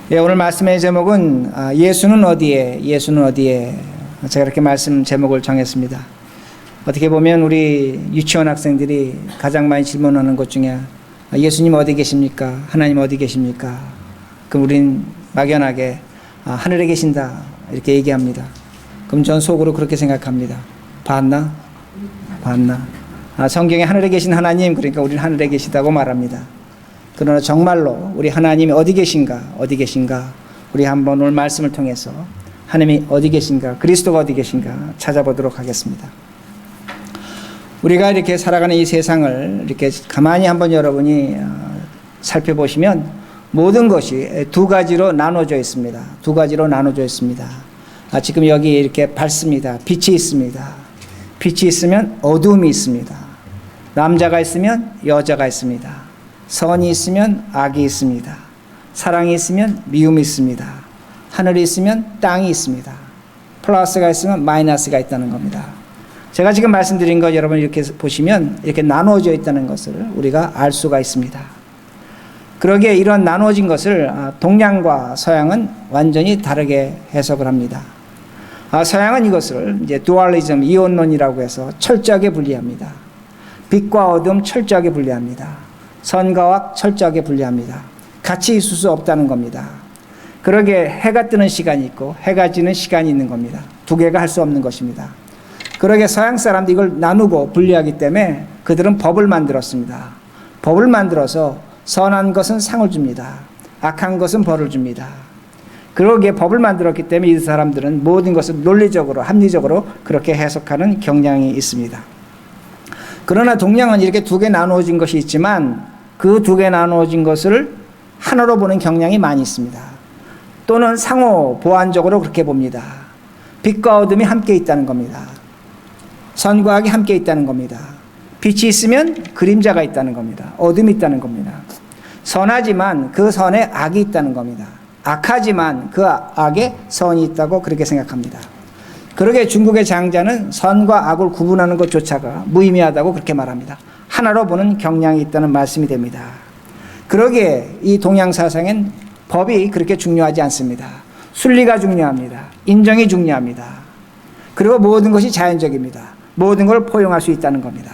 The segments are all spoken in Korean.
예, 오늘 말씀의 제목은 예수는 어디에? 예수는 어디에? 제가 이렇게 말씀 제목을 정했습니다. 어떻게 보면 우리 유치원 학생들이 가장 많이 질문하는 것 중에 예수님 어디 계십니까? 하나님 어디 계십니까? 그럼 우린 막연하게 하늘에 계신다 이렇게 얘기합니다. 그럼 전 속으로 그렇게 생각합니다. 봤나? 성경에 하늘에 계신 하나님, 그러니까 우리는 하늘에 계시다고 말합니다. 그러나 정말로 우리 하나님이 어디 계신가? 우리 한번 오늘 말씀을 통해서 하나님이 어디 계신가? 그리스도가 어디 계신가? 찾아보도록 하겠습니다. 우리가 이렇게 살아가는 이 세상을 이렇게 가만히 한번 여러분이 살펴보시면 모든 것이 두 가지로 나눠져 있습니다. 지금 여기 이렇게 밝습니다. 빛이 있습니다. 빛이 있으면 어두움이 있습니다. 남자가 있으면 여자가 있습니다. 선이 있으면 악이 있습니다. 사랑이 있으면 미움이 있습니다. 하늘이 있으면 땅이 있습니다. 플러스가 있으면 마이너스가 있다는 겁니다. 제가 지금 말씀드린 것 여러분 이렇게 보시면 이렇게 나누어져 있다는 것을 우리가 알 수가 있습니다. 그러기에 이런 나누어진 것을 동양과 서양은 완전히 다르게 해석을 합니다. 서양은 이것을 이제 두얼리즘, 이원론이라고 해서 철저하게 분리합니다. 빛과 어둠 철저하게 분리합니다. 선과 악 철저하게 분리합니다. 같이 있을 수 없다는 겁니다. 그러게 해가 뜨는 시간이 있고 해가 지는 시간이 있는 겁니다. 두 개가 할 수 없는 것입니다. 그러게 서양 사람들이 이걸 나누고 분리하기 때문에 그들은 법을 만들었습니다. 법을 만들어서 선한 것은 상을 줍니다. 악한 것은 벌을 줍니다. 그러기에 법을 만들었기 때문에 이 사람들은 모든 것을 논리적으로 합리적으로 그렇게 해석하는 경향이 있습니다. 그러나 동양은 이렇게 두 개 나누어진 것이 있지만 그 두 개 나누어진 것을 하나로 보는 경향이 많이 있습니다. 또는 상호 보완적으로 그렇게 봅니다. 빛과 어둠이 함께 있다는 겁니다. 선과 악이 함께 있다는 겁니다. 빛이 있으면 그림자가 있다는 겁니다. 어둠이 있다는 겁니다. 선하지만 그 선에 악이 있다는 겁니다. 악하지만 그 악에 선이 있다고 그렇게 생각합니다. 그러게 중국의 장자는 선과 악을 구분하는 것조차가 무의미하다고 그렇게 말합니다. 하나로 보는 경향이 있다는 말씀이 됩니다. 그러기에 이 동양 사상엔 법이 그렇게 중요하지 않습니다. 순리가 중요합니다. 인정이 중요합니다. 그리고 모든 것이 자연적입니다. 모든 걸 포용할 수 있다는 겁니다.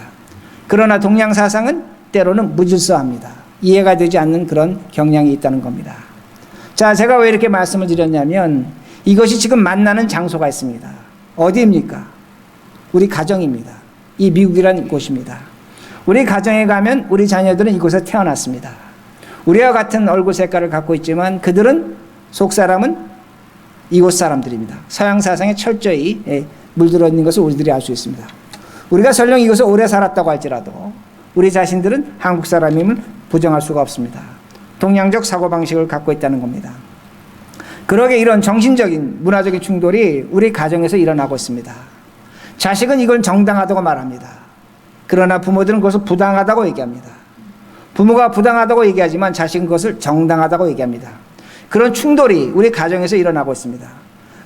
그러나 동양 사상은 때로는 무질서합니다. 이해가 되지 않는 그런 경향이 있다는 겁니다. 자, 제가 왜 이렇게 말씀을 드렸냐면 이것이 지금 만나는 장소가 있습니다. 어디입니까? 우리 가정입니다. 이 미국이란 곳입니다. 우리 가정에 가면 우리 자녀들은 이곳에 태어났습니다. 우리와 같은 얼굴 색깔을 갖고 있지만 그들은 속사람은 이곳 사람들입니다. 서양 사상에 철저히 물들어 있는 것을 우리들이 알 수 있습니다. 우리가 설령 이곳에 오래 살았다고 할지라도 우리 자신들은 한국 사람임을 부정할 수가 없습니다. 동양적 사고방식을 갖고 있다는 겁니다. 그러게 이런 정신적인 문화적인 충돌이 우리 가정에서 일어나고 있습니다. 자식은 이걸 정당하다고 말합니다. 그러나 부모들은 그것을 부당하다고 얘기합니다. 부모가 부당하다고 얘기하지만 자식은 그것을 정당하다고 얘기합니다. 그런 충돌이 우리 가정에서 일어나고 있습니다.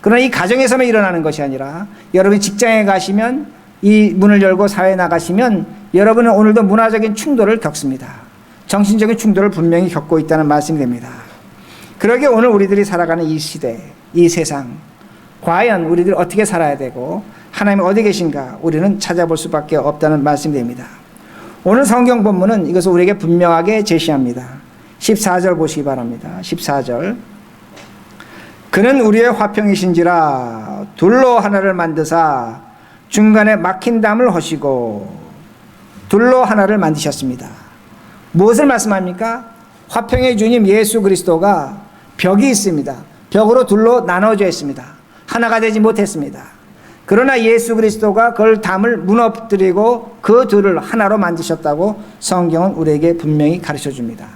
그러나 이 가정에서만 일어나는 것이 아니라 여러분이 직장에 가시면 이 문을 열고 사회에 나가시면 여러분은 오늘도 문화적인 충돌을 겪습니다. 정신적인 충돌을 분명히 겪고 있다는 말씀이 됩니다. 그러게 오늘 우리들이 살아가는 이 시대, 이 세상, 과연 우리들이 어떻게 살아야 되고 하나님 어디 계신가 우리는 찾아볼 수밖에 없다는 말씀이 됩니다. 오늘 성경 본문은 이것을 우리에게 분명하게 제시합니다. 14절 보시기 바랍니다. 14절. 그는 우리의 화평이신지라 둘로 하나를 만드사 중간에 막힌 담을 허시고 둘로 하나를 만드셨습니다. 무엇을 말씀합니까? 화평의 주님 예수 그리스도가 벽이 있습니다. 벽으로 둘로 나눠져 있습니다. 하나가 되지 못했습니다. 그러나 예수 그리스도가 그걸 담을 무너뜨리고 그 둘을 하나로 만드셨다고 성경은 우리에게 분명히 가르쳐 줍니다.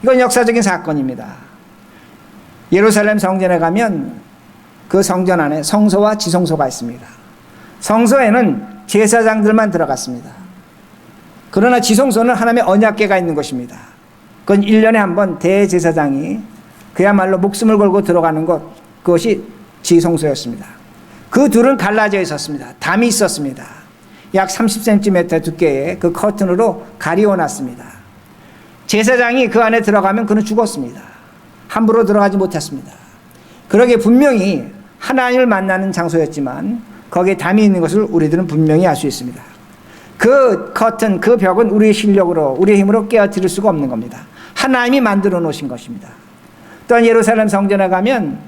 이건 역사적인 사건입니다. 예루살렘 성전에 가면 그 성전 안에 성소와 지성소가 있습니다. 성소에는 제사장들만 들어갔습니다. 그러나 지성소는 하나님의 언약궤가 있는 것입니다. 그건 1년에 한 번 대제사장이 그야말로 목숨을 걸고 들어가는 것, 그것이 지성소였습니다. 그 둘은 갈라져 있었습니다. 담이 있었습니다. 약 30cm 두께의 그 커튼으로 가리워놨습니다. 제사장이 그 안에 들어가면 그는 죽었습니다. 함부로 들어가지 못했습니다. 그러기에 분명히 하나님을 만나는 장소였지만 거기에 담이 있는 것을 우리들은 분명히 알 수 있습니다. 그 커튼, 그 벽은 우리의 실력으로, 우리의 힘으로 깨어뜨릴 수가 없는 겁니다. 하나님이 만들어 놓으신 것입니다. 또한 예루살렘 성전에 가면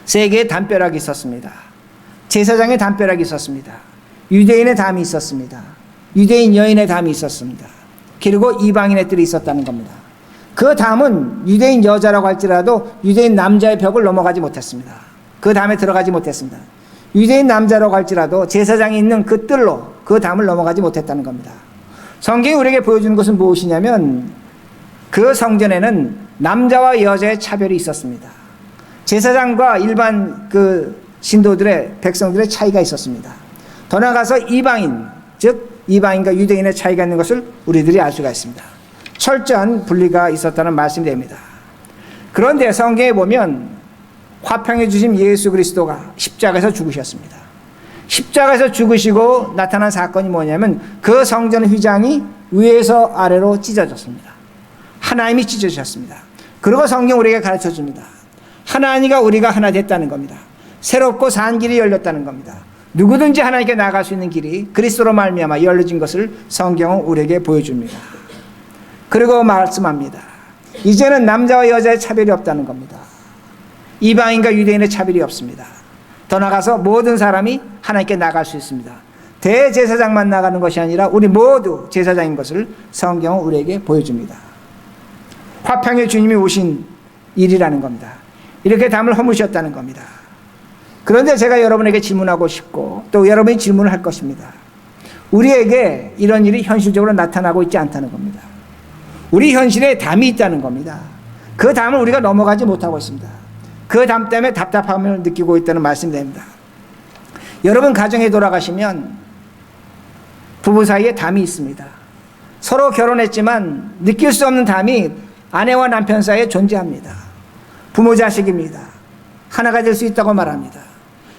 3개의 담벼락이 있었습니다. 제사장의 담벼락이 있었습니다. 유대인의 담이 있었습니다. 유대인 여인의 담이 있었습니다. 그리고 이방인의 뜰이 있었다는 겁니다. 그 담은 유대인 여자라고 할지라도 유대인 남자의 벽을 넘어가지 못했습니다. 그 담에 들어가지 못했습니다. 유대인 남자라고 할지라도 제사장이 있는 그 뜰로 그 담을 넘어가지 못했다는 겁니다. 성경이 우리에게 보여주는 것은 무엇이냐면 그 성전에는 남자와 여자의 차별이 있었습니다. 제사장과 일반 그 신도들의 백성들의 차이가 있었습니다. 더 나아가서 이방인, 즉 이방인과 유대인의 차이가 있는 것을 우리들이 알 수가 있습니다. 철저한 분리가 있었다는 말씀이 됩니다. 그런데 성경에 보면 화평의 주심 예수 그리스도가 십자가에서 죽으셨습니다. 십자가에서 죽으시고 나타난 사건이 뭐냐면 그 성전 휘장이 위에서 아래로 찢어졌습니다. 하나님이 찢어졌습니다. 그리고 성경 우리에게 가르쳐줍니다. 하나님과 우리가 하나 됐다는 겁니다. 새롭고 산 길이 열렸다는 겁니다. 누구든지 하나님께 나아갈 수 있는 길이 그리스도로 말미암아 열려진 것을 성경은 우리에게 보여줍니다. 그리고 말씀합니다. 이제는 남자와 여자의 차별이 없다는 겁니다. 이방인과 유대인의 차별이 없습니다. 더 나아가서 모든 사람이 하나님께 나갈 수 있습니다. 대제사장만 나가는 것이 아니라 우리 모두 제사장인 것을 성경은 우리에게 보여줍니다. 화평의 주님이 오신 일이라는 겁니다. 이렇게 담을 허무셨다는 겁니다. 그런데 제가 여러분에게 질문하고 싶고 또 여러분이 질문을 할 것입니다. 우리에게 이런 일이 현실적으로 나타나고 있지 않다는 겁니다. 우리 현실에 담이 있다는 겁니다. 그 담을 우리가 넘어가지 못하고 있습니다. 그 담 때문에 답답함을 느끼고 있다는 말씀이 됩니다. 여러분 가정에 돌아가시면 부부 사이에 담이 있습니다. 서로 결혼했지만 느낄 수 없는 담이 아내와 남편 사이에 존재합니다. 부모 자식입니다. 하나가 될 수 있다고 말합니다.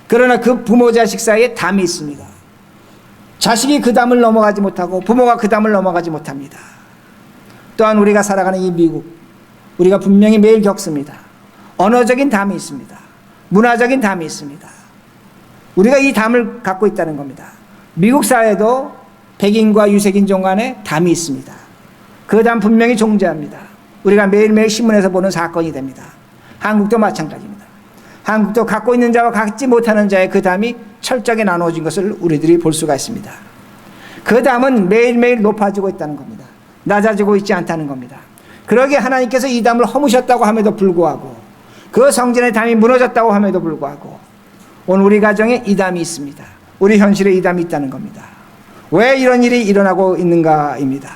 그러나 그 부모 자식 사이에 담이 있습니다. 자식이 그 담을 넘어가지 못하고 부모가 그 담을 넘어가지 못합니다. 또한 우리가 살아가는 이 미국, 우리가 분명히 매일 겪습니다. 언어적인 담이 있습니다. 문화적인 담이 있습니다. 우리가 이 담을 갖고 있다는 겁니다. 미국 사회도 백인과 유색인종 간에 담이 있습니다. 그 담 분명히 존재합니다. 우리가 매일매일 신문에서 보는 사건이 됩니다. 한국도 마찬가지입니다. 한국도 갖고 있는 자와 갖지 못하는 자의 그 담이 철저하게 나누어진 것을 우리들이 볼 수가 있습니다. 그 담은 매일매일 높아지고 있다는 겁니다. 낮아지고 있지 않다는 겁니다. 그러기에 하나님께서 이 담을 허무셨다고 함에도 불구하고 그 성전의 담이 무너졌다고 함에도 불구하고 오늘 우리 가정에 이 담이 있습니다. 우리 현실에 이 담이 있다는 겁니다. 왜 이런 일이 일어나고 있는가입니다.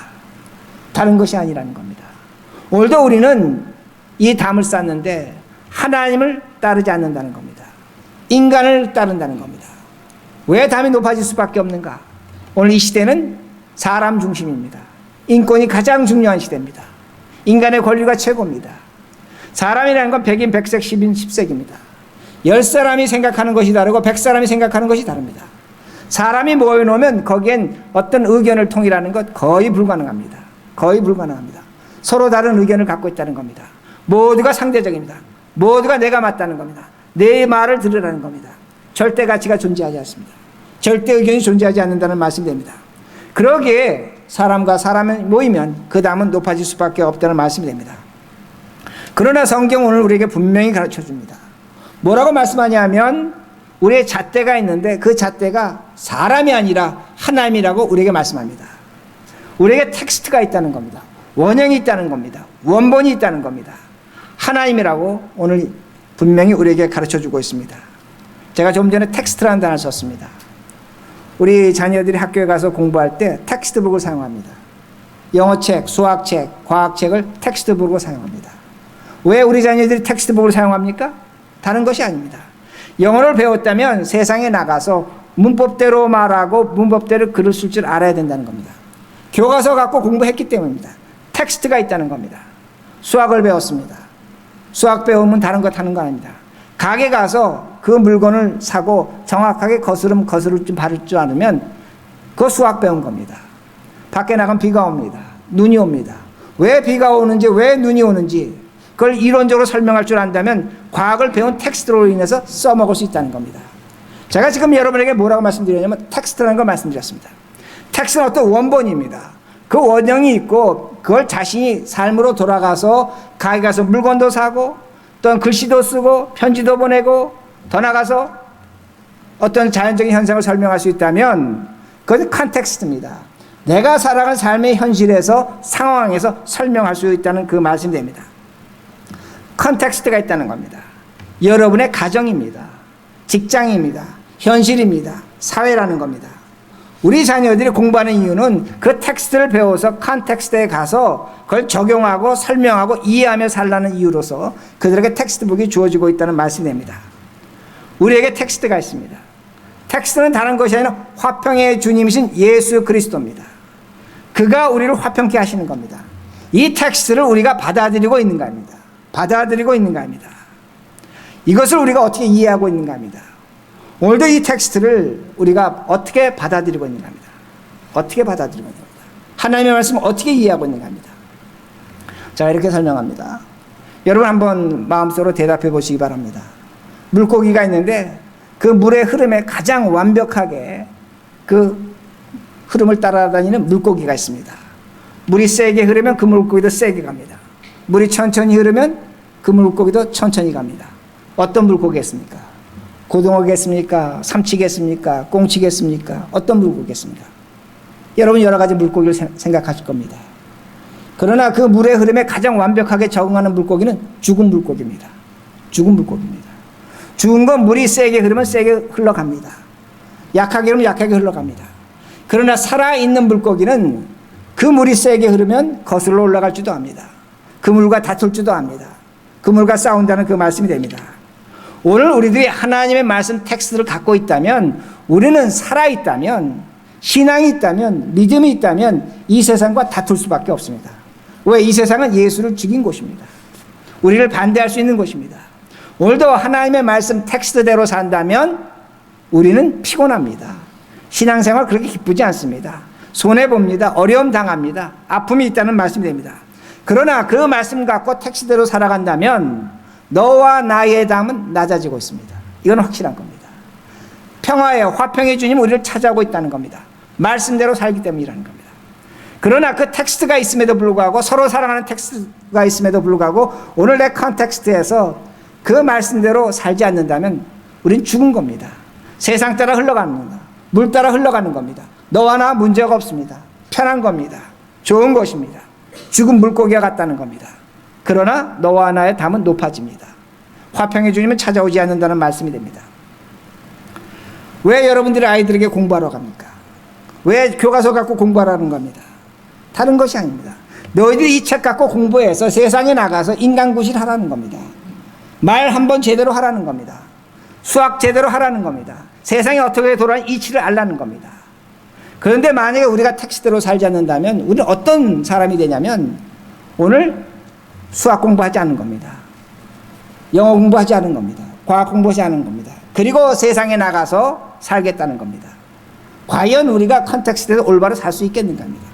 다른 것이 아니라는 겁니다. 오늘도 우리는 이 담을 쌓는데 하나님을 따르지 않는다는 겁니다. 인간을 따른다는 겁니다. 왜 담이 높아질 수밖에 없는가? 오늘 이 시대는 사람 중심입니다. 인권이 가장 중요한 시대입니다. 인간의 권리가 최고입니다. 사람이라는 건 백인, 백색, 십인, 십색입니다. 10사람이 생각하는 것이 다르고 100사람이 생각하는 것이 다릅니다. 사람이 모여놓으면 거기엔 어떤 의견을 통일하는 것 거의 불가능합니다. 거의 불가능합니다. 서로 다른 의견을 갖고 있다는 겁니다. 모두가 상대적입니다. 모두가 내가 맞다는 겁니다. 내 말을 들으라는 겁니다. 절대 가치가 존재하지 않습니다. 절대 의견이 존재하지 않는다는 말씀이 됩니다. 그러기에 사람과 사람이 모이면 그 담은 높아질 수밖에 없다는 말씀이 됩니다. 그러나 성경은 오늘 우리에게 분명히 가르쳐 줍니다. 뭐라고 말씀하냐면 우리의 잣대가 있는데 그 잣대가 사람이 아니라 하나님이라고 우리에게 말씀합니다. 우리에게 텍스트가 있다는 겁니다. 원형이 있다는 겁니다. 원본이 있다는 겁니다. 하나님이라고 오늘 분명히 우리에게 가르쳐 주고 있습니다. 제가 좀 전에 텍스트라는 단어를 썼습니다. 우리 자녀들이 학교에 가서 공부할 때 텍스트북을 사용합니다. 영어책, 수학책, 과학책을 텍스트북으로 사용합니다. 왜 우리 자녀들이 텍스트북을 사용합니까? 다른 것이 아닙니다. 영어를 배웠다면 세상에 나가서 문법대로 말하고 문법대로 글을 쓸 줄 알아야 된다는 겁니다. 교과서 갖고 공부했기 때문입니다. 텍스트가 있다는 겁니다. 수학을 배웠습니다. 수학 배우면 다른 것 하는 거 아닙니다. 가게 가서 그 물건을 사고 정확하게 거스를 좀 바를 줄 알으면 그거 수학 배운 겁니다. 밖에 나가면 비가 옵니다. 눈이 옵니다. 왜 비가 오는지 왜 눈이 오는지 그걸 이론적으로 설명할 줄 안다면 과학을 배운 텍스트로 인해서 써먹을 수 있다는 겁니다. 제가 지금 여러분에게 뭐라고 말씀드리냐면 텍스트라는 걸 말씀드렸습니다. 텍스트는 어떤 원본입니다. 그 원형이 있고 그걸 자신이 삶으로 돌아가서 가게 가서 물건도 사고 또는 글씨도 쓰고 편지도 보내고 더 나가서 어떤 자연적인 현상을 설명할 수 있다면 그것은 컨텍스트입니다. 내가 살아가는 삶의 현실에서 상황에서 설명할 수 있다는 그 말씀이 됩니다. 컨텍스트가 있다는 겁니다. 여러분의 가정입니다. 직장입니다. 현실입니다. 사회라는 겁니다. 우리 자녀들이 공부하는 이유는 그 텍스트를 배워서 컨텍스트에 가서 그걸 적용하고 설명하고 이해하며 살라는 이유로서 그들에게 텍스트북이 주어지고 있다는 말씀이 됩니다. 우리에게 텍스트가 있습니다. 텍스트는 다른 것이 아니라 화평의 주님이신 예수 그리스도입니다. 그가 우리를 화평케 하시는 겁니다. 이 텍스트를 우리가 받아들이고 있는가 합니다. 받아들이고 있는가 합니다. 이것을 우리가 어떻게 이해하고 있는가 합니다. 오늘도 이 텍스트를 우리가 어떻게 받아들이고 있는가 합니다. 어떻게 받아들이고 있는가 합니다. 하나님의 말씀을 어떻게 이해하고 있는가 합니다. 자, 이렇게 설명합니다. 여러분 한번 마음속으로 대답해 보시기 바랍니다. 물고기가 있는데 그 물의 흐름에 가장 완벽하게 그 흐름을 따라다니는 물고기가 있습니다. 물이 세게 흐르면 그 물고기도 세게 갑니다. 물이 천천히 흐르면 그 물고기도 천천히 갑니다. 어떤 물고기겠습니까? 고등어겠습니까? 삼치겠습니까? 꽁치겠습니까? 어떤 물고기겠습니까? 여러분 여러 가지 물고기를 생각하실 겁니다. 그러나 그 물의 흐름에 가장 완벽하게 적응하는 물고기는 죽은 물고기입니다. 죽은 물고기입니다. 죽은 건 물이 세게 흐르면 세게 흘러갑니다. 약하게 흐르면 약하게 흘러갑니다. 그러나 살아있는 물고기는 그 물이 세게 흐르면 거슬러 올라갈지도 합니다. 그 물과 다툴지도 합니다. 그 물과 싸운다는 그 말씀이 됩니다. 오늘 우리들이 하나님의 말씀 텍스트를 갖고 있다면, 우리는 살아있다면, 신앙이 있다면, 믿음이 있다면 이 세상과 다툴 수밖에 없습니다. 왜? 이 세상은 예수를 죽인 곳입니다. 우리를 반대할 수 있는 곳입니다. 오늘도 하나님의 말씀 텍스트대로 산다면 우리는 피곤합니다. 신앙생활 그렇게 기쁘지 않습니다. 손해봅니다. 어려움 당합니다. 아픔이 있다는 말씀이 됩니다. 그러나 그 말씀 갖고 텍스트대로 살아간다면 너와 나의 담은 낮아지고 있습니다. 이건 확실한 겁니다. 평화의 화평의 주님 우리를 찾아오고 있다는 겁니다. 말씀대로 살기 때문이라는 겁니다. 그러나 그 텍스트가 있음에도 불구하고, 서로 사랑하는 텍스트가 있음에도 불구하고 오늘 내 컨텍스트에서 그 말씀대로 살지 않는다면 우린 죽은 겁니다. 세상 따라 흘러가는 겁니다. 물 따라 흘러가는 겁니다. 너와 나 문제가 없습니다. 편한 겁니다. 좋은 것입니다. 죽은 물고기와 같다는 겁니다. 그러나 너와 나의 담은 높아집니다. 화평의 주님은 찾아오지 않는다는 말씀이 됩니다. 왜 여러분들이 아이들에게 공부하러 갑니까? 왜 교과서 갖고 공부하라는 겁니다. 다른 것이 아닙니다. 너희들이 이 책 갖고 공부해서 세상에 나가서 인간구실 하라는 겁니다. 말 한번 제대로 하라는 겁니다. 수학 제대로 하라는 겁니다. 세상이 어떻게 돌아가는 이치를 알라는 겁니다. 그런데 만약에 우리가 텍스트대로 살지 않는다면 우리는 어떤 사람이 되냐면 오늘 수학 공부하지 않는 겁니다. 영어 공부하지 않는 겁니다. 과학 공부하지 않는 겁니다. 그리고 세상에 나가서 살겠다는 겁니다. 과연 우리가 컨텍스트에서 올바로 살 수 있겠는가 합니다.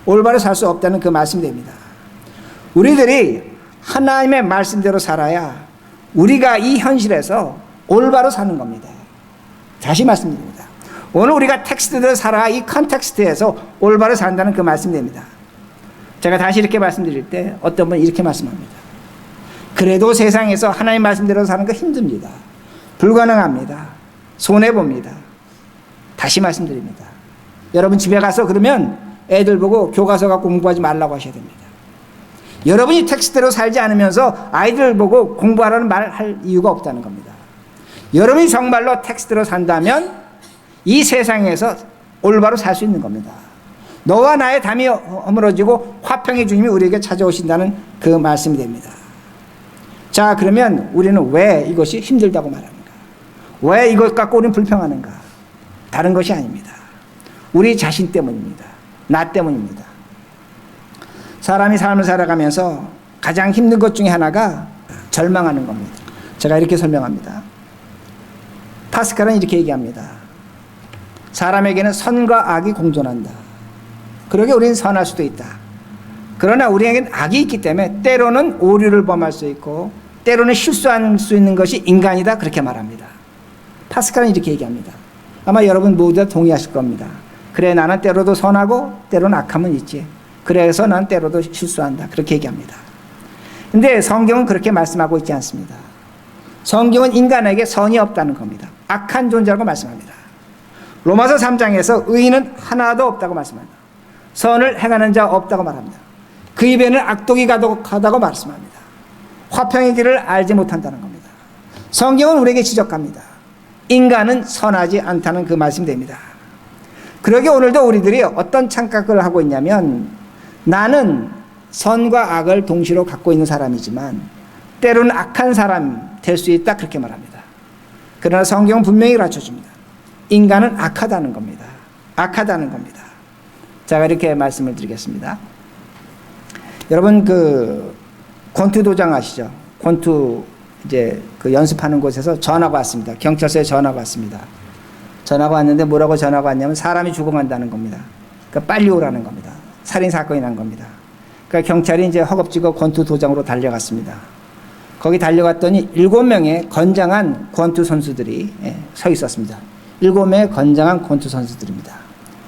올바로 살 수 없다는 그 말씀이 됩니다. 우리들이 하나님의 말씀대로 살아야 우리가 이 현실에서 올바로 사는 겁니다. 다시 말씀드립니다. 오늘 우리가 텍스트대로 살아 이 컨텍스트에서 올바로 산다는 그 말씀이 됩니다. 제가 다시 이렇게 말씀드릴 때 어떤 분은 이렇게 말씀합니다. 그래도 세상에서 하나님 말씀대로 사는 거 힘듭니다. 불가능합니다. 손해봅니다. 다시 말씀드립니다. 여러분 집에 가서 그러면 애들 보고 교과서 갖고 공부하지 말라고 하셔야 됩니다. 여러분이 텍스트대로 살지 않으면서 아이들 보고 공부하라는 말을 할 이유가 없다는 겁니다. 여러분이 정말로 텍스트대로 산다면 이 세상에서 올바로 살 수 있는 겁니다. 너와 나의 담이 허물어지고 화평의 주님이 우리에게 찾아오신다는 그 말씀이 됩니다. 자, 그러면 우리는 왜 이것이 힘들다고 말합니까? 왜 이것 갖고 우리는 불평하는가? 다른 것이 아닙니다. 우리 자신 때문입니다. 나 때문입니다. 사람이 삶을 살아가면서 가장 힘든 것 중에 하나가 절망하는 겁니다. 제가 이렇게 설명합니다. 파스칼은 이렇게 얘기합니다. 사람에게는 선과 악이 공존한다. 그러게 우리는 선할 수도 있다. 그러나 우리에게는 악이 있기 때문에 때로는 오류를 범할 수 있고 때로는 실수할 수 있는 것이 인간이다, 그렇게 말합니다. 파스칼은 이렇게 얘기합니다. 아마 여러분 모두 다 동의하실 겁니다. 그래, 나는 때로도 선하고 때로는 악함은 있지. 그래서 난 때로도 실수한다, 그렇게 얘기합니다. 근데 성경은 그렇게 말씀하고 있지 않습니다. 성경은 인간에게 선이 없다는 겁니다. 악한 존재라고 말씀합니다. 로마서 3장에서 의인은 하나도 없다고 말씀합니다. 선을 행하는 자 없다고 말합니다. 그 입에는 악독이 가득하다고 말씀합니다. 화평의 길을 알지 못한다는 겁니다. 성경은 우리에게 지적합니다. 인간은 선하지 않다는 그 말씀이 됩니다. 그러게 오늘도 우리들이 어떤 착각을 하고 있냐면, 나는 선과 악을 동시로 갖고 있는 사람이지만 때로는 악한 사람 될 수 있다, 그렇게 말합니다. 그러나 성경은 분명히 가르쳐줍니다. 인간은 악하다는 겁니다. 악하다는 겁니다. 제가 이렇게 말씀을 드리겠습니다. 여러분 그 권투 도장 아시죠? 권투 이제 그 연습하는 곳에서 전화가 왔습니다. 경찰서에 전화가 왔습니다. 전화가 왔는데 뭐라고 전화가 왔냐면 사람이 죽어간다는 겁니다. 그러니까 빨리 오라는 겁니다. 살인 사건이 난 겁니다. 그러니까 경찰이 이제 허겁지겁 권투 도장으로 달려갔습니다. 거기 달려갔더니 7명의 건장한 권투 선수들이 서 있었습니다. 7명의 건장한 권투 선수들입니다.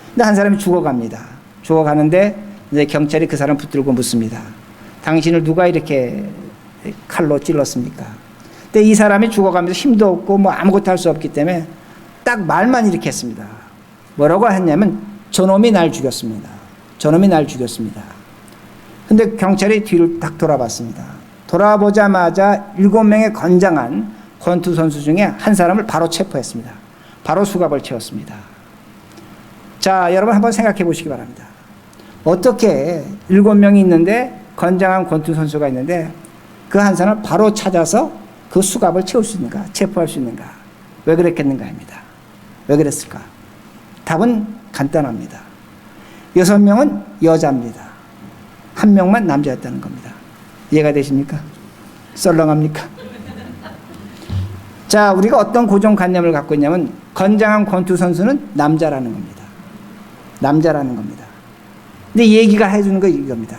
근데 한 사람이 죽어갑니다. 죽어가는데 이제 경찰이 그 사람 붙들고 묻습니다. 당신을 누가 이렇게 칼로 찔렀습니까? 근데 이 사람이 죽어가면서 힘도 없고 뭐 아무것도 할 수 없기 때문에 딱 말만 이렇게 했습니다. 뭐라고 했냐면 저놈이 날 죽였습니다. 저놈이 날 죽였습니다. 근데 경찰이 뒤를 딱 돌아봤습니다. 돌아보자마자 7명의 건장한 권투 선수 중에 한 사람을 바로 체포했습니다. 바로 수갑을 채웠습니다. 자, 여러분 한번 생각해 보시기 바랍니다. 어떻게 7명이 있는데 건장한 권투 선수가 있는데 그 한 사람을 바로 찾아서 그 수갑을 채울 수 있는가, 체포할 수 있는가? 왜 그랬겠는가 합니다. 왜 그랬을까? 답은 간단합니다. 6명은 여자입니다. 1명만 남자였다는 겁니다. 이해가 되십니까? 썰렁합니까? 자, 우리가 어떤 고정관념을 갖고 있냐면 건장한 권투 선수는 남자라는 겁니다. 남자라는 겁니다. 근데 얘기가 해주는 거 이겁니다.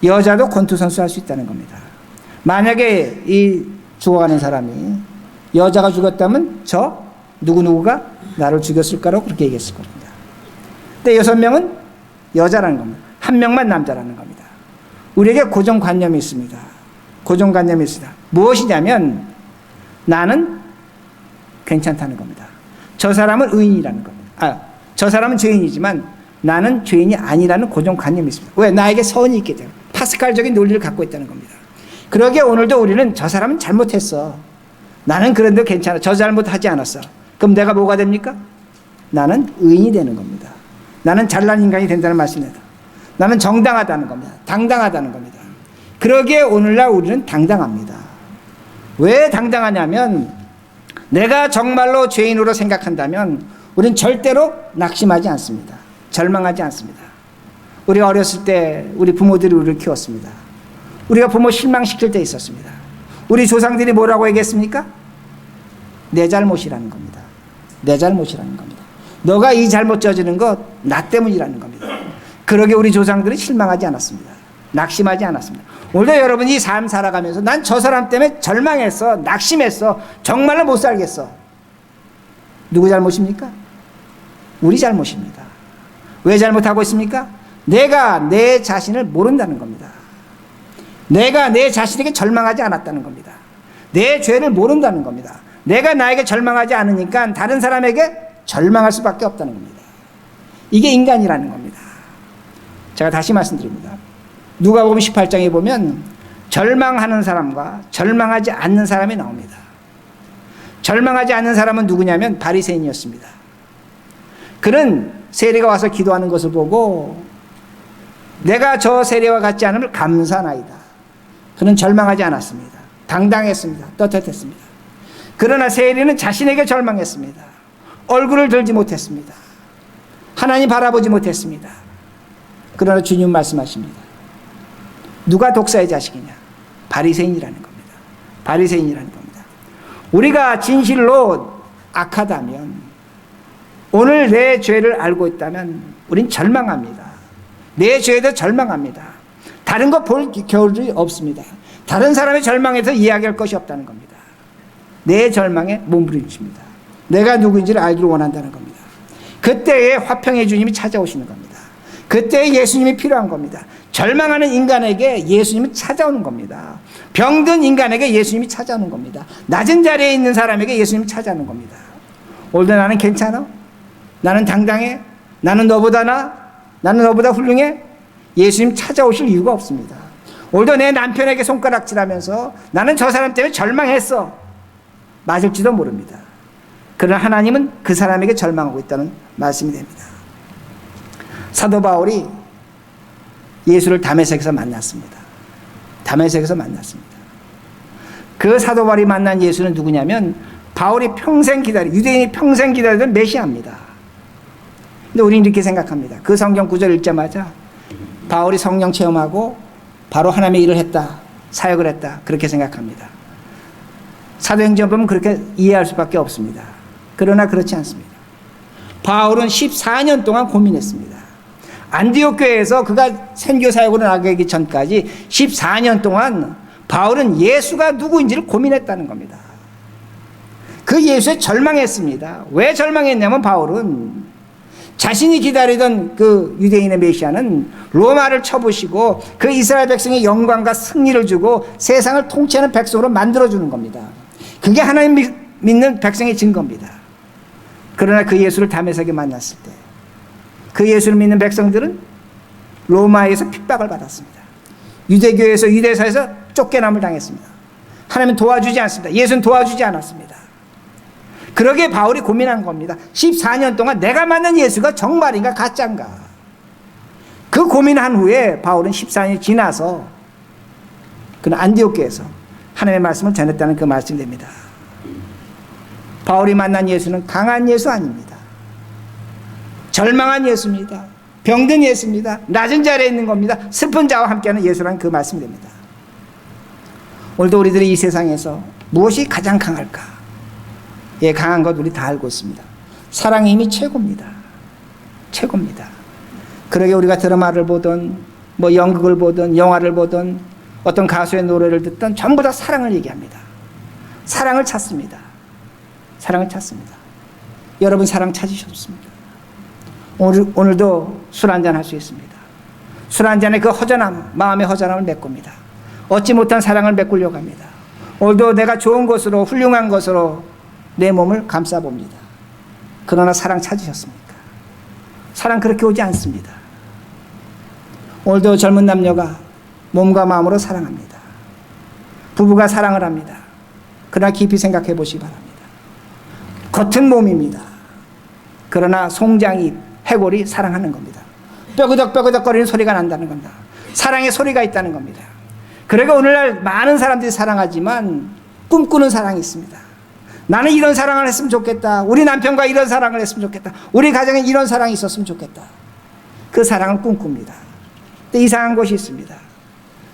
여자도 권투 선수 할 수 있다는 겁니다. 만약에 이 죽어가는 사람이 여자가 죽었다면 저 누구누구가 나를 죽였을까라고 그렇게 얘기했을 겁니다. 근데 6명은 여자라는 겁니다. 1명만 남자라는 겁니다. 우리에게 고정관념이 있습니다. 고정관념이 있습니다. 무엇이냐면 나는 괜찮다는 겁니다. 저 사람은 의인이라는 겁니다. 저 사람은 죄인이지만 나는 죄인이 아니라는 고정관념이 있습니다. 왜? 나에게 선이 있기 때문에. 파스칼적인 논리를 갖고 있다는 겁니다. 그러기에 오늘도 우리는 저 사람은 잘못했어. 나는 그런데 괜찮아. 저 잘못하지 않았어. 그럼 내가 뭐가 됩니까? 나는 의인이 되는 겁니다. 나는 잘난 인간이 된다는 말씀입니다. 나는 정당하다는 겁니다. 당당하다는 겁니다. 그러기에 오늘날 우리는 당당합니다. 왜 당당하냐면 내가 정말로 죄인으로 생각한다면 우리는 절대로 낙심하지 않습니다. 절망하지 않습니다. 우리가 어렸을 때 우리 부모들이 우리를 키웠습니다. 우리가 부모 실망시킬 때 있었습니다. 우리 조상들이 뭐라고 얘기했습니까? 내 잘못이라는 겁니다. 내 잘못이라는 겁니다. 너가 이 잘못 저지른 것 나 때문이라는 겁니다. 그러게 우리 조상들은 실망하지 않았습니다. 낙심하지 않았습니다. 오늘도 여러분이 삶 살아가면서 난 저 사람 때문에 절망했어, 낙심했어, 정말로 못 살겠어. 누구 잘못입니까? 우리 잘못입니다. 왜 잘못하고 있습니까? 내가 내 자신을 모른다는 겁니다. 내가 내 자신에게 절망하지 않았다는 겁니다. 내 죄를 모른다는 겁니다. 내가 나에게 절망하지 않으니까 다른 사람에게 절망할 수밖에 없다는 겁니다. 이게 인간이라는 겁니다. 제가 다시 말씀드립니다. 누가복음 18장에 보면 절망하는 사람과 절망하지 않는 사람이 나옵니다. 절망하지 않는 사람은 누구냐면 바리새인이었습니다. 그는 세리가 와서 기도하는 것을 보고 내가 저 세리와 같지 않음을 감사하나이다. 그는 절망하지 않았습니다. 당당했습니다. 떳떳했습니다. 그러나 세리는 자신에게 절망했습니다. 얼굴을 들지 못했습니다. 하나님 바라보지 못했습니다. 그러나 주님 말씀하십니다. 누가 독사의 자식이냐? 바리새인이라는 겁니다. 바리새인이라는 겁니다. 우리가 진실로 악하다면, 오늘 내 죄를 알고 있다면 우린 절망합니다. 내 죄에 대해 절망합니다. 다른 거 볼 겨를이 없습니다. 다른 사람의 절망에서 이야기할 것이 없다는 겁니다. 내 절망에 몸부림칩니다. 내가 누구인지를 알기를 원한다는 겁니다. 그때에 화평의 주님이 찾아오시는 겁니다. 그때에 예수님이 필요한 겁니다. 절망하는 인간에게 예수님은 찾아오는 겁니다. 병든 인간에게 예수님이 찾아오는 겁니다. 낮은 자리에 있는 사람에게 예수님이 찾아오는 겁니다. 오늘도 나는 괜찮아? 나는 당당해? 나는 너보다 나아? 나는 너보다 훌륭해? 예수님 찾아오실 이유가 없습니다. 오늘도 내 남편에게 손가락질하면서 나는 저 사람 때문에 절망했어. 맞을지도 모릅니다. 그러나 하나님은 그 사람에게 절망하고 있다는 말씀이 됩니다. 사도 바울이 예수를 다메섹에서 만났습니다. 다메섹에서 만났습니다. 그 사도 바울이 만난 예수는 누구냐면 바울이 유대인이 평생 기다리던 메시아입니다. 근데 우리는 이렇게 생각합니다. 그 성경 구절 읽자마자 바울이 성령 체험하고 바로 하나님의 일을 했다. 사역을 했다. 그렇게 생각합니다. 사도행전 보면 그렇게 이해할 수밖에 없습니다. 그러나 그렇지 않습니다. 바울은 14년 동안 고민했습니다. 안디옥 교회에서 그가 선교 사역으로 나가기 전까지 14년 동안 바울은 예수가 누구인지를 고민했다는 겁니다. 그 예수에 절망했습니다. 왜 절망했냐면 바울은 자신이 기다리던 그 유대인의 메시아는 로마를 쳐부시고 그 이스라엘 백성의 영광과 승리를 주고 세상을 통치하는 백성으로 만들어주는 겁니다. 그게 하나님 믿는 백성의 증거입니다. 그러나 그 예수를 다메섹에 만났을 때 그 예수를 믿는 백성들은 로마에서 핍박을 받았습니다. 유대교에서 유대사에서 쫓겨남을 당했습니다. 하나님은 도와주지 않습니다. 예수는 도와주지 않았습니다. 그러기에 바울이 고민한 겁니다. 14년 동안 내가 만난 예수가 정말인가 가짜인가. 그 고민한 후에 바울은 14년이 지나서 그는 안디옥교에서 하나님의 말씀을 전했다는 그 말씀이 됩니다. 바울이 만난 예수는 강한 예수 아닙니다. 절망한 예수입니다. 병든 예수입니다. 낮은 자리에 있는 겁니다. 슬픈 자와 함께하는 예수라는 그 말씀이 됩니다. 오늘도 우리들이 이 세상에서 무엇이 가장 강할까? 예, 강한 것 우리 다 알고 있습니다. 사랑의 힘이 최고입니다. 최고입니다. 그러게 우리가 드라마를 보든 뭐 연극을 보든 영화를 보든 어떤 가수의 노래를 듣든 전부 다 사랑을 얘기합니다. 사랑을 찾습니다. 사랑을 찾습니다. 여러분 사랑 찾으셨습니까? 오늘도 술 한잔 할 수 있습니다. 술 한잔에 그 허전함, 마음의 허전함을 메꿉니다. 얻지 못한 사랑을 메꾸려고 합니다. 오늘도 내가 좋은 것으로 훌륭한 것으로 내 몸을 감싸봅니다. 그러나 사랑 찾으셨습니까? 사랑 그렇게 오지 않습니다. 오늘도 젊은 남녀가 몸과 마음으로 사랑합니다. 부부가 사랑을 합니다. 그러나 깊이 생각해 보시기 바랍니다. 겉은 몸입니다. 그러나 송장이 해골이 사랑하는 겁니다. 뼈그덕뼈그덕거리는 소리가 난다는 겁니다. 사랑의 소리가 있다는 겁니다. 그러니까 오늘날 많은 사람들이 사랑하지만 꿈꾸는 사랑이 있습니다. 나는 이런 사랑을 했으면 좋겠다. 우리 남편과 이런 사랑을 했으면 좋겠다. 우리 가정에 이런 사랑이 있었으면 좋겠다. 그 사랑을 꿈꿉니다. 근데 이상한 것이 있습니다.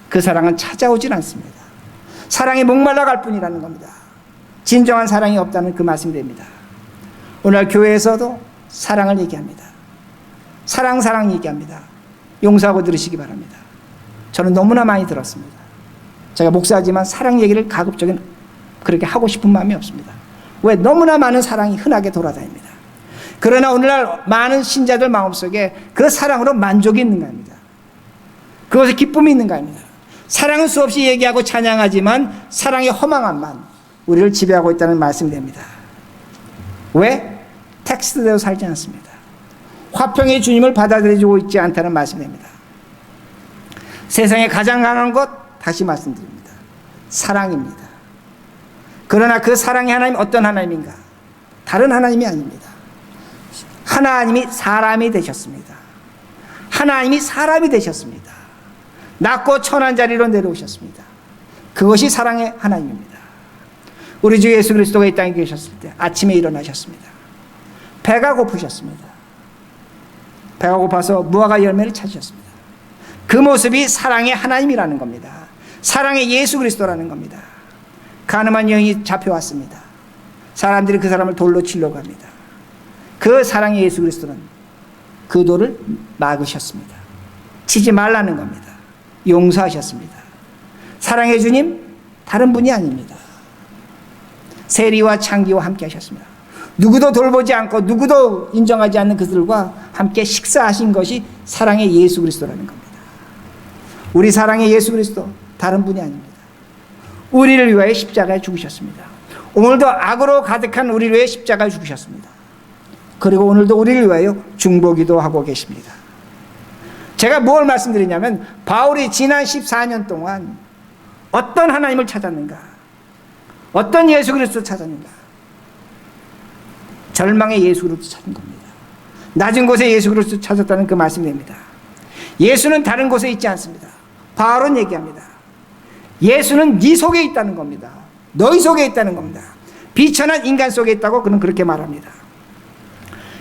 그 사랑은 찾아오질 않습니다. 사랑이 목말라 갈 뿐이라는 겁니다. 진정한 사랑이 없다는 그 말씀이 됩니다. 오늘 교회에서도 사랑을 얘기합니다. 사랑 얘기합니다. 용서하고 들으시기 바랍니다. 저는 너무나 많이 들었습니다. 제가 목사지만 사랑 얘기를 가급적인 그렇게 하고 싶은 마음이 없습니다. 왜? 너무나 많은 사랑이 흔하게 돌아다닙니다. 그러나 오늘날 많은 신자들 마음속에 그 사랑으로 만족이 있는가 합니다. 그것에 기쁨이 있는가 합니다. 사랑은 수없이 얘기하고 찬양하지만 사랑의 허망함만 우리를 지배하고 있다는 말씀이 됩니다. 왜? 텍스트대로 살지 않습니다. 화평의 주님을 받아들여주고 있지 않다는 말씀이 됩니다. 세상에 가장 강한 것 다시 말씀드립니다. 사랑입니다. 그러나 그 사랑의 하나님 어떤 하나님인가? 다른 하나님이 아닙니다. 하나님이 사람이 되셨습니다. 하나님이 사람이 되셨습니다. 낮고 천한 자리로 내려오셨습니다. 그것이 사랑의 하나님입니다. 우리 주 예수 그리스도가 이 땅에 계셨을 때 아침에 일어나셨습니다. 배가 고프셨습니다. 배가 고파서 무화과 열매를 찾으셨습니다. 그 모습이 사랑의 하나님이라는 겁니다. 사랑의 예수 그리스도라는 겁니다. 가늠한 여인이 잡혀왔습니다. 사람들이 그 사람을 돌로 치려고 합니다. 그 사랑의 예수 그리스도는 그 돌을 막으셨습니다. 치지 말라는 겁니다. 용서하셨습니다. 사랑의 주님 다른 분이 아닙니다. 세리와 창기와 함께 하셨습니다. 누구도 돌보지 않고 누구도 인정하지 않는 그들과 함께 식사하신 것이 사랑의 예수 그리스도라는 겁니다. 우리 사랑의 예수 그리스도 다른 분이 아닙니다. 우리를 위하여 십자가에 죽으셨습니다. 오늘도 악으로 가득한 우리를 위해 십자가에 죽으셨습니다. 그리고 오늘도 우리를 위하여 중보기도 하고 계십니다. 제가 뭘 말씀드리냐면 바울이 지난 14년 동안 어떤 하나님을 찾았는가, 어떤 예수 그리스도를 찾았는가, 절망의 예수 그리스도를 찾은 겁니다. 낮은 곳에 예수 그리스도를 찾았다는 그 말씀이 됩니다. 예수는 다른 곳에 있지 않습니다. 바울은 얘기합니다. 예수는 네 속에 있다는 겁니다. 너희 속에 있다는 겁니다. 비천한 인간 속에 있다고 그는 그렇게 말합니다.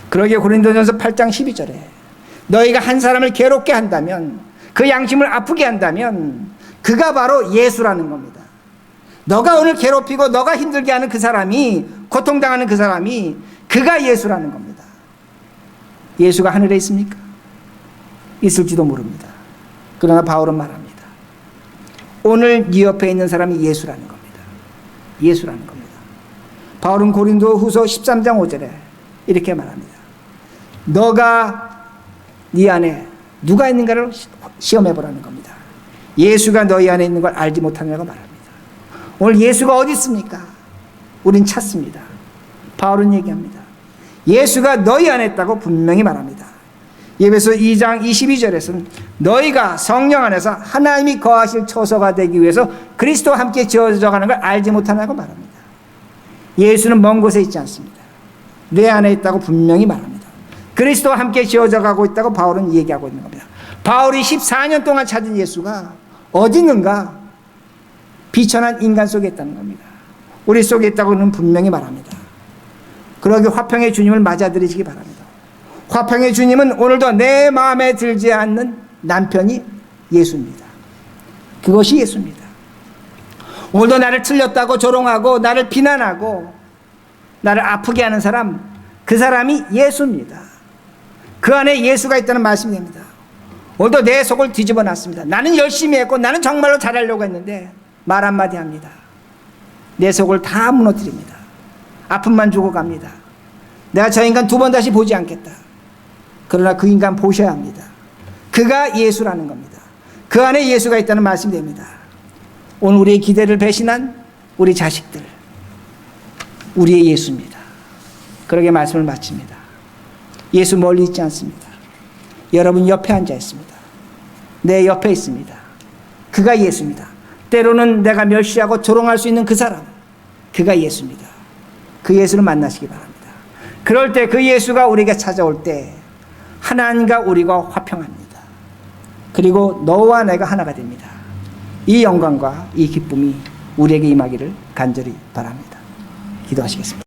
그러기에 고린도전서 8장 12절에 너희가 한 사람을 괴롭게 한다면, 그 양심을 아프게 한다면 그가 바로 예수라는 겁니다. 너가 오늘 괴롭히고 너가 힘들게 하는 그 사람이, 고통당하는 그 사람이, 그가 예수라는 겁니다. 예수가 하늘에 있습니까? 있을지도 모릅니다. 그러나 바울은 말합니다. 오늘 네 옆에 있는 사람이 예수라는 겁니다. 예수라는 겁니다. 바울은 고린도 후서 13장 5절에 이렇게 말합니다. 너가 네 안에 누가 있는가를 시험해보라는 겁니다. 예수가 너희 안에 있는 걸 알지 못하느냐고 말합니다. 오늘 예수가 어디 있습니까? 우린 찾습니다. 바울은 얘기합니다. 예수가 너희 안에 있다고 분명히 말합니다. 에베소 2장 22절에서는 너희가 성령 안에서 하나님이 거하실 처소가 되기 위해서 그리스도와 함께 지어져 가는 걸 알지 못하냐고 말합니다. 예수는 먼 곳에 있지 않습니다. 내 안에 있다고 분명히 말합니다. 그리스도와 함께 지어져 가고 있다고 바울은 얘기하고 있는 겁니다. 바울이 14년 동안 찾은 예수가 어디 있는가? 비천한 인간 속에 있다는 겁니다. 우리 속에 있다고는 분명히 말합니다. 그러기 화평의 주님을 맞아들이시기 바랍니다. 화평의 주님은 오늘도 내 마음에 들지 않는 남편이 예수입니다. 그것이 예수입니다. 오늘도 나를 틀렸다고 조롱하고 나를 비난하고 나를 아프게 하는 사람, 그 사람이 예수입니다. 그 안에 예수가 있다는 말씀이 됩니다. 오늘도 내 속을 뒤집어 놨습니다. 나는 열심히 했고 나는 정말로 잘하려고 했는데 말 한마디 합니다. 내 속을 다 무너뜨립니다. 아픔만 주고 갑니다. 내가 저 인간 두 번 다시 보지 않겠다. 그러나 그 인간 보셔야 합니다. 그가 예수라는 겁니다. 그 안에 예수가 있다는 말씀이 됩니다. 오늘 우리의 기대를 배신한 우리 자식들, 우리의 예수입니다. 그러게 말씀을 마칩니다. 예수 멀리 있지 않습니다. 여러분 옆에 앉아 있습니다. 내 옆에 있습니다. 그가 예수입니다. 때로는 내가 멸시하고 조롱할 수 있는 그 사람, 그가 예수입니다. 그 예수를 만나시기 바랍니다. 그럴 때 그 예수가 우리에게 찾아올 때 하나님과 우리가 화평합니다. 그리고 너와 내가 하나가 됩니다. 이 영광과 이 기쁨이 우리에게 임하기를 간절히 바랍니다. 기도하시겠습니다.